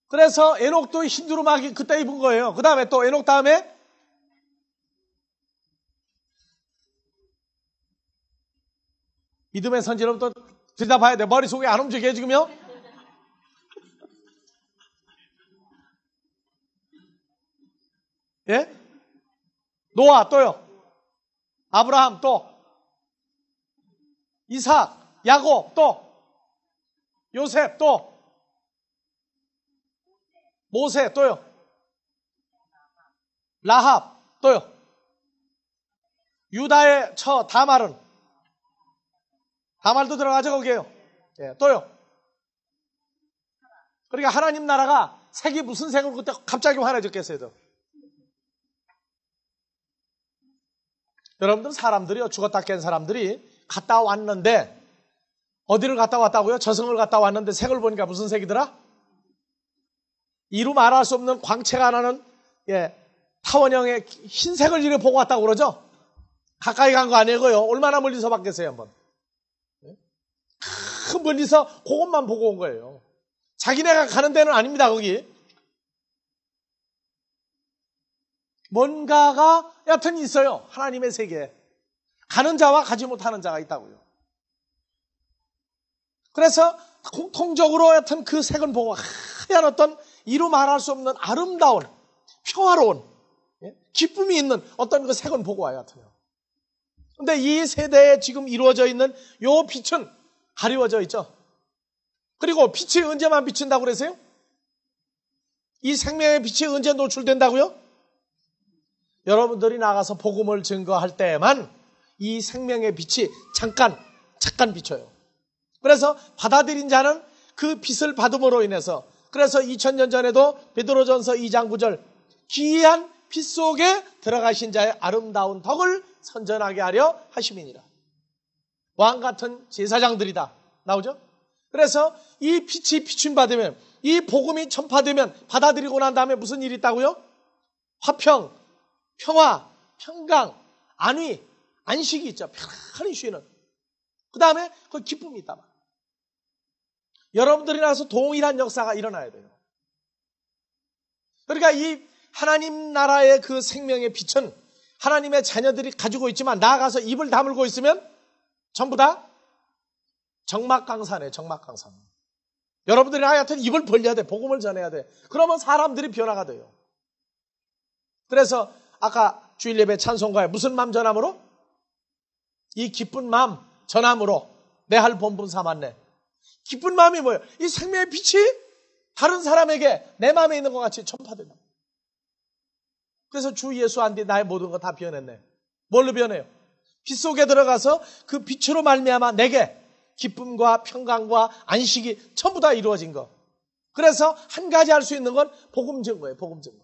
그래서 에녹도 흰 두루마기 그때 입은 거예요. 그 다음에 또 에녹 다음에 믿음의 선지는 또 들여다봐야 돼. 머릿속에 안 움직여 지금요? 예? 노아 또요. 아브라함 또 이삭, 야곱 또 요셉 또 모세 또요. 라합 또요. 유다의 처 다말도 들어가죠 거기에요. 예, 또요. 그러니까 하나님 나라가 색이 무슨 색으로 그때 갑자기 환해졌겠어요. 또. 여러분들 사람들이요 죽었다 깬 사람들이 갔다 왔는데 어디를 갔다 왔다고요? 저승을 갔다 왔는데 색을 보니까 무슨 색이더라? 이루 말할 수 없는 광채가 나는 타원형의 흰색을 이렇게 보고 왔다고 그러죠? 가까이 간 거 아니고요. 얼마나 멀리서 봤겠어요, 한번. 큰 멀리서 그것만 보고 온 거예요. 자기네가 가는 데는 아닙니다, 거기. 뭔가가 여하튼 있어요. 하나님의 세계에. 가는 자와 가지 못하는 자가 있다고요. 그래서 공통적으로 여하튼 그 색은 보고 하얀 어떤 이루 말할 수 없는 아름다운, 평화로운, 기쁨이 있는 어떤 그 색은 보고 와요, 여하튼요. 근데 이 세대에 지금 이루어져 있는 요 빛은 가리워져 있죠. 그리고 빛이 언제만 비친다고 그러세요? 이 생명의 빛이 언제 노출된다고요? 여러분들이 나가서 복음을 증거할 때에만 이 생명의 빛이 잠깐 비쳐요. 그래서 받아들인 자는 그 빛을 받음으로 인해서, 그래서 2000년 전에도 베드로전서 2장 9절 기이한 빛 속에 들어가신 자의 아름다운 덕을 선전하게 하려 하심이니라. 왕 같은 제사장들이다 나오죠? 그래서 이 빛이 비춤받으면, 이 복음이 전파되면, 받아들이고 난 다음에 무슨 일이 있다고요? 화평, 평화, 평강, 안위, 안식이 있죠. 편안히 쉬는. 그 다음에 그 기쁨이 있다 말이에요. 여러분들이 나서 동일한 역사가 일어나야 돼요. 그러니까 이 하나님 나라의 그 생명의 빛은 하나님의 자녀들이 가지고 있지만 나아가서 입을 다물고 있으면 전부 다 정막강산이에요. 정막강산. 여러분들이 하여튼 입을 벌려야 돼. 복음을 전해야 돼. 그러면 사람들이 변화가 돼요. 그래서 아까 주일 예배 찬송가에 무슨 마음 전함으로? 이 기쁜 마음 전함으로 내 할 본분 삼았네. 기쁜 마음이 뭐예요? 이 생명의 빛이 다른 사람에게 내 마음에 있는 것 같이 전파된다. 그래서 주 예수 안 뒤 나의 모든 거 다 변했네. 뭘로 변해요? 빛 속에 들어가서 그 빛으로 말미암아 내게 기쁨과 평강과 안식이 전부 다 이루어진 거. 그래서 한 가지 할 수 있는 건 복음 증거예요. 복음 증거.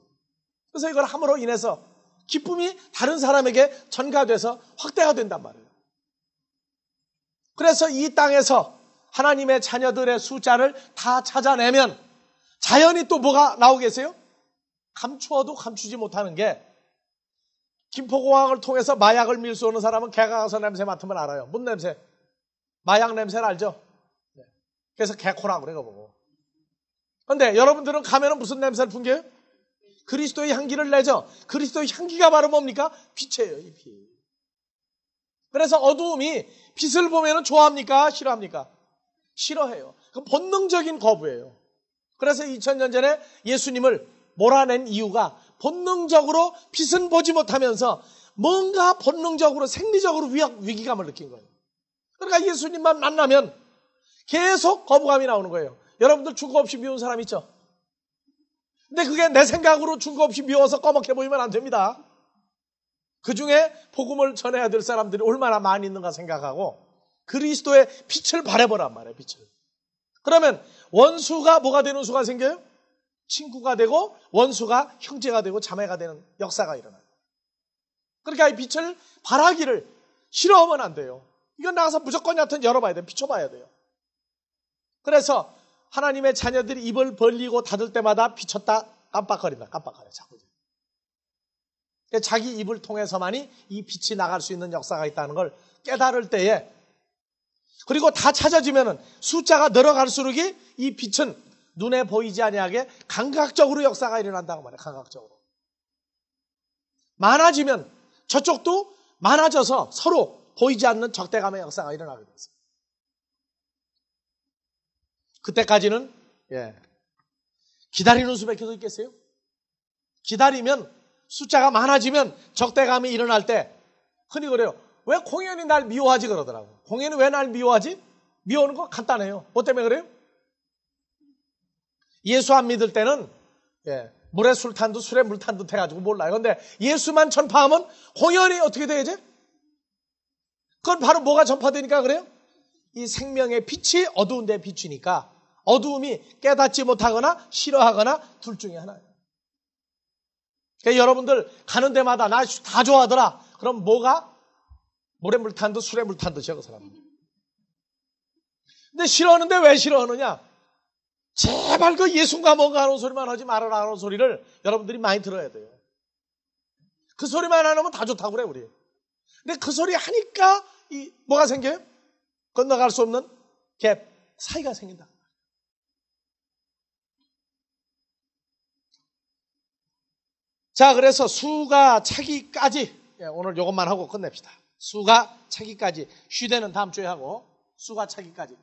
그래서 이걸 함으로 인해서 기쁨이 다른 사람에게 전가돼서 확대가 된단 말이에요. 그래서 이 땅에서 하나님의 자녀들의 숫자를 다 찾아내면 자연히 또 뭐가 나오겠어요? 감추어도 감추지 못하는 게, 김포공항을 통해서 마약을 밀수오는 사람은 개가 가서 냄새 맡으면 알아요. 뭔 냄새? 마약 냄새를 알죠? 그래서 개코라고 그래요, 보고. 그런데 여러분들은 가면은 무슨 냄새를 풍겨요? 그리스도의 향기를 내죠. 그리스도의 향기가 바로 뭡니까? 빛이에요, 이 빛. 그래서 어두움이 빛을 보면 좋아합니까? 싫어합니까? 싫어해요. 그 본능적인 거부예요. 그래서 2000년 전에 예수님을 몰아낸 이유가 본능적으로 빛은 보지 못하면서 뭔가 본능적으로 생리적으로 위기감을 느낀 거예요. 그러니까 예수님만 만나면 계속 거부감이 나오는 거예요. 여러분들 증거 없이 미운 사람 있죠? 근데 그게 내 생각으로 증거 없이 미워서 꺼먹게 보이면 안 됩니다. 그 중에 복음을 전해야 될 사람들이 얼마나 많이 있는가 생각하고 그리스도의 빛을 바라보란 말이에요. 빛을. 그러면 원수가 뭐가 되는 수가 생겨요? 친구가 되고 원수가 형제가 되고 자매가 되는 역사가 일어나요. 그러니까 이 빛을 바라기를 싫어하면 안 돼요. 이건 나가서 무조건 여하튼 열어봐야 돼요. 비춰봐야 돼요. 그래서 하나님의 자녀들이 입을 벌리고 닫을 때마다 비쳤다 깜빡거린다. 깜빡거려. 자꾸. 자기 입을 통해서만이 이 빛이 나갈 수 있는 역사가 있다는 걸 깨달을 때에, 그리고 다 찾아지면은 숫자가 늘어갈수록 이 빛은 눈에 보이지 아니하게 감각적으로 역사가 일어난다고 말해요. 감각적으로. 많아지면 저쪽도 많아져서 서로 보이지 않는 적대감의 역사가 일어나게 됐어요. 그때까지는 기다리는 수밖에 더 있겠어요? 기다리면 숫자가 많아지면 적대감이 일어날 때 흔히 그래요. 왜 공연이 날 미워하지 그러더라고. 공연이 왜 날 미워하지? 미워하는 거 간단해요. 뭐 때문에 그래요? 예수 안 믿을 때는 물에 술탄 듯 술에 물탄 듯 해가지고 몰라요. 그런데 예수만 전파하면 공연이 어떻게 돼야지? 그건 바로 뭐가 전파되니까 그래요? 이 생명의 빛이 어두운 데 비추니까 어두움이 깨닫지 못하거나 싫어하거나 둘 중에 하나예요. 그러니까 여러분들 가는 데마다 나 다 좋아하더라. 그럼 뭐가? 물에 물 탄 듯 술에 물 탄 듯이요, 그 사람은. 근데 싫어하는데 왜 싫어하느냐? 제발 그 예수가 뭔가 하는 소리만 하지 말아라 하는 소리를 여러분들이 많이 들어야 돼요. 그 소리만 안 하면 다 좋다고 그래, 우리. 근데 그 소리 하니까 뭐가 생겨요? 건너갈 수 없는 갭, 사이가 생긴다. 자, 그래서 수가 차기까지, 오늘 이것만 하고 끝냅시다. 수가 차기까지, 쉬대는 다음 주에 하고 수가 차기까지.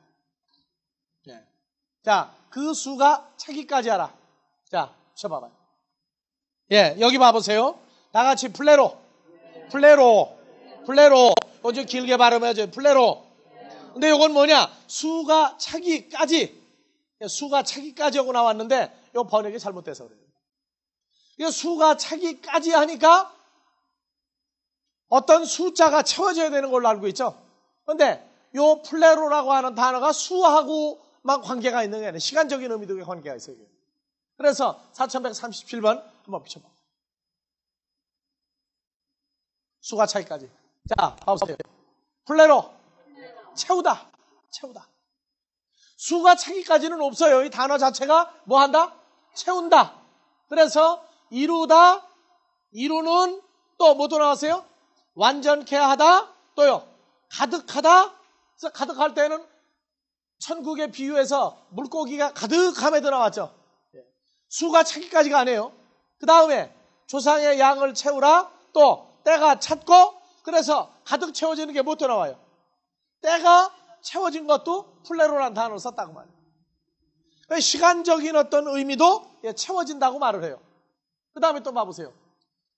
자, 그 수가 차기까지 하라. 자, 쳐봐봐요. 여기 봐보세요. 다 같이 플레로. 좀 길게 발음해야죠. 플레로. 근데 이건 뭐냐? 수가 차기까지 하고 나왔는데 이 번역이 잘못돼서 그래요. 이 수가 차기까지 하니까 어떤 숫자가 채워져야 되는 걸로 알고 있죠. 그런데 이 플레로라고 하는 단어가 수하고만 관계가 있는 게 아니라 시간적인 의미도 관계가 있어요. 그래서 4137번 한번 비춰봐. 수가 차기까지. 자, 봐보세요. 플레로. 채우다. 수가 차기까지는 없어요. 이 단어 자체가 뭐 한다? 채운다. 그래서 이루다, 이루는 또 뭐 또 나왔어요? 완전케 하다, 또요. 가득하다. 그래서 가득할 때는 천국의 비유에서 물고기가 가득함에도 나왔죠. 수가 차기까지가 아니에요. 그 다음에 조상의 양을 채우라, 또 때가 찼고, 그래서 가득 채워지는 게 뭐 또 나와요? 때가 채워진 것도 플레로라는 단어를 썼다고 말해요. 시간적인 어떤 의미도 채워진다고 말을 해요. 그 다음에 또 봐보세요.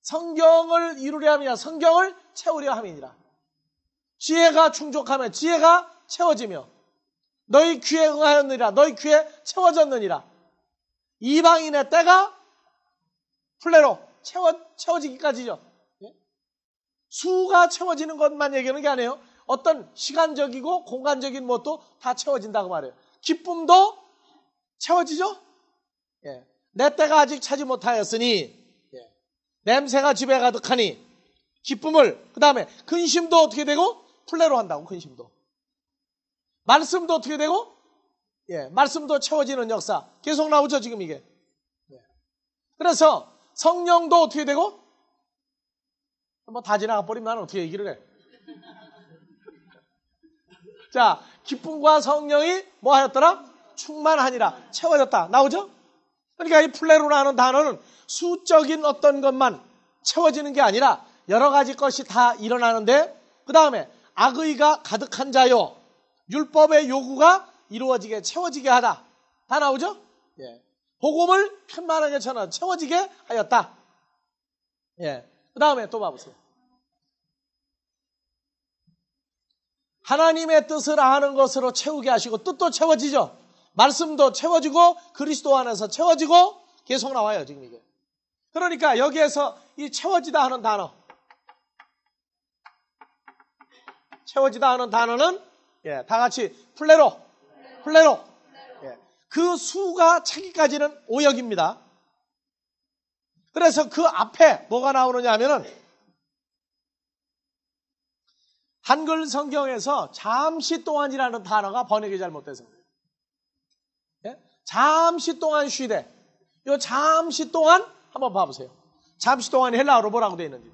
성경을 이루려 함이냐, 성경을 채우려 함이니라. 지혜가 충족하면 지혜가 채워지며 너희 귀에 응하였느니라, 너희 귀에 채워졌느니라. 이방인의 때가 플레로 채워지기까지죠. 수가 채워지는 것만 얘기하는 게 아니에요. 어떤 시간적이고 공간적인 것도 다 채워진다고 말해요. 기쁨도 채워지죠? 내 때가 아직 차지 못하였으니, 냄새가 집에 가득하니, 기쁨을, 그 다음에 근심도 어떻게 되고? 플레로 한다고, 근심도. 말씀도 어떻게 되고? 말씀도 채워지는 역사. 계속 나오죠, 지금 이게. 그래서 성령도 어떻게 되고? 뭐 다 지나가 버리면 나는 어떻게 얘기를 해? 자, 기쁨과 성령이 뭐 하였더라? 충만하니라. 채워졌다. 나오죠? 그러니까 이 플레로라는 단어는 수적인 어떤 것만 채워지는 게 아니라 여러 가지 것이 다 일어나는데, 그 다음에 악의가 가득한 자요, 율법의 요구가 이루어지게 채워지게 하다. 다 나오죠? 복음을 편만하게 전하 채워지게 하였다. 그 다음에 또 봐보세요. 하나님의 뜻을 아는 것으로 채우게 하시고, 뜻도 채워지죠. 말씀도 채워지고 그리스도 안에서 채워지고 계속 나와요, 지금 이게. 그러니까 여기에서 이 채워지다 하는 단어, 채워지다 하는 단어는 다 같이 플레로. 그 수가 차기까지는 오역입니다. 그래서 그 앞에 뭐가 나오느냐 하면은 한글 성경에서 잠시 동안이라는 단어가 번역이 잘못돼서 그래요. 잠시 동안 쉬되, 요 잠시 동안 한번 봐보세요. 잠시 동안이 헬라어로 뭐라고 되어 있는지.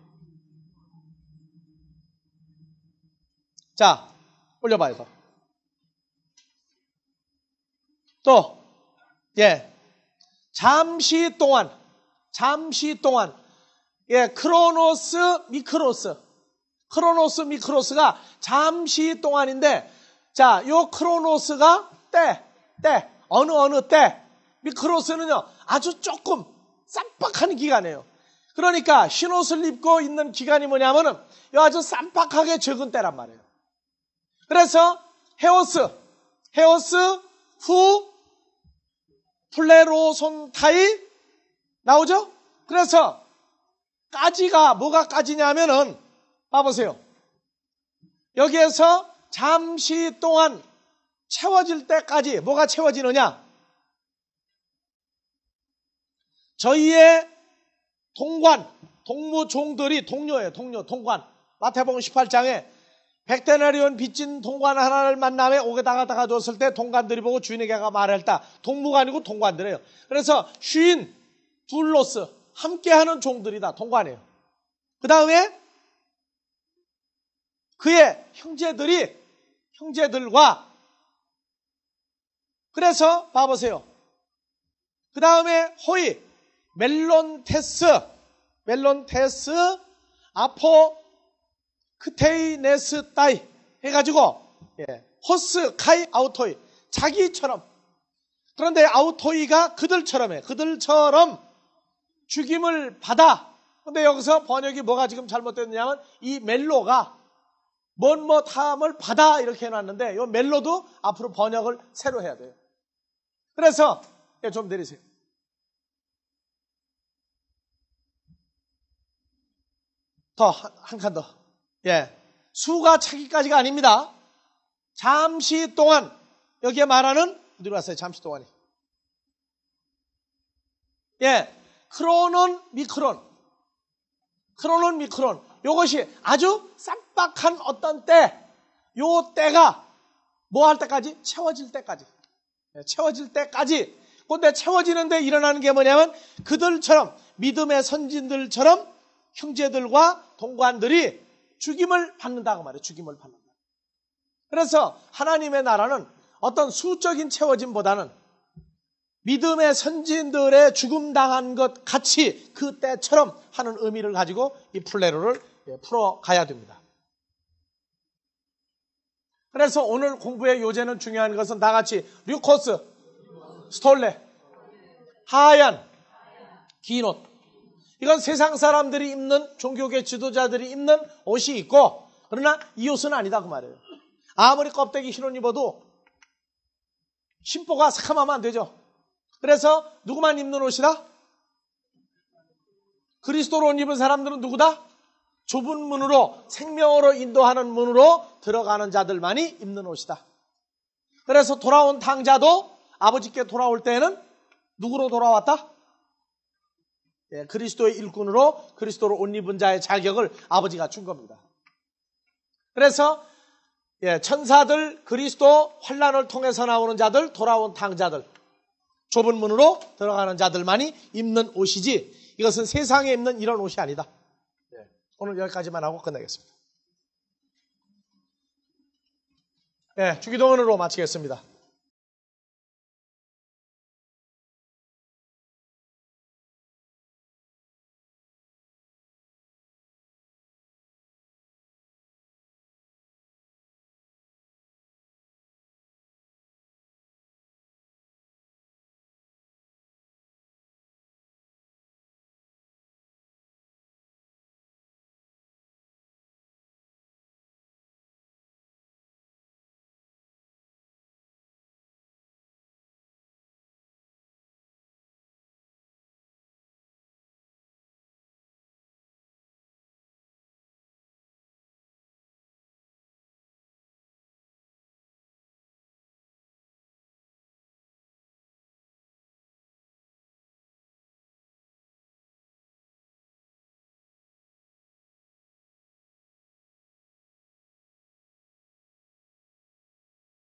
자, 올려봐요. 또, 잠시 동안, 크로노스, 미크로스가 잠시 동안인데, 자, 요 크로노스가 어느 때, 미크로스는요, 아주 조금 쌈박한 기간이에요. 그러니까 흰옷을 입고 있는 기간이 뭐냐면은 아주 쌈박하게 적은 때란 말이에요. 그래서 헤오스 후 플레로손타이 나오죠? 그래서 까지가 뭐가 까지냐면은 봐보세요. 여기에서 잠시 동안 채워질 때까지 뭐가 채워지느냐? 저희의 동무종들이 동관. 마태복음 18장에 100데나리온 빚진 동관 하나를 만남에 옥에다가 줬을 때 동관들이 보고 주인에게 말했다. 동무가 아니고 동관들이에요. 그래서 주인, 둘로스, 함께하는 종들이다. 동관이에요. 그 다음에 그의 형제들과 그래서 봐보세요. 그 다음에 호이, 멜론테스, 아포크테이네스 따이 해가지고 호스 카이 아우토이 자기처럼. 그런데 아우토이가 그들처럼 해. 그들처럼 죽임을 받아. 근데 여기서 번역이 뭐가 지금 잘못됐냐면 이 멜로가 뭐뭐함을 받아 이렇게 해놨는데 이 멜로도 앞으로 번역을 새로 해야 돼요. 그래서 좀 내리세요. 더 한 칸 더. 수가 차기까지가 아닙니다. 잠시 동안 여기에 말하는 어디로 갔어요? 잠시 동안이. 크로논 미크론. 이것이 아주 쌈박한 어떤 때, 요 때가 뭐 할 때까지? 채워질 때까지. 근데 채워지는데 일어나는 게 뭐냐면 그들처럼 믿음의 선진들처럼 형제들과 동관들이 죽임을 받는다고 말해요. 죽임을 받는다. 그래서 하나님의 나라는 어떤 수적인 채워짐보다는 믿음의 선진들의 죽음 당한 것 같이 그 때처럼 하는 의미를 가지고 이 플레로를 풀어가야 됩니다. 그래서 오늘 공부의 요제는 중요한 것은 다같이 류코스, 스톨레, 하얀, 긴 옷. 이건 세상 사람들이 입는, 종교계 지도자들이 입는 옷이 있고, 그러나 이 옷은 아니다 그 말이에요. 아무리 껍데기 흰 옷 입어도 심보가 새카마면 안 되죠. 그래서 누구만 입는 옷이다? 그리스도로 옷 입은 사람들은 누구다? 좁은 문으로, 생명으로 인도하는 문으로 들어가는 자들만이 입는 옷이다. 그래서 돌아온 탕자도 아버지께 돌아올 때에는 누구로 돌아왔다? 그리스도의 일꾼으로, 그리스도로 옷 입은 자의 자격을 아버지가 준 겁니다. 그래서 천사들, 그리스도 환난을 통해서 나오는 자들, 돌아온 탕자들, 좁은 문으로 들어가는 자들만이 입는 옷이지 이것은 세상에 입는 이런 옷이 아니다. 오늘 여기까지만 하고 끝내겠습니다. 주기도문으로 마치겠습니다.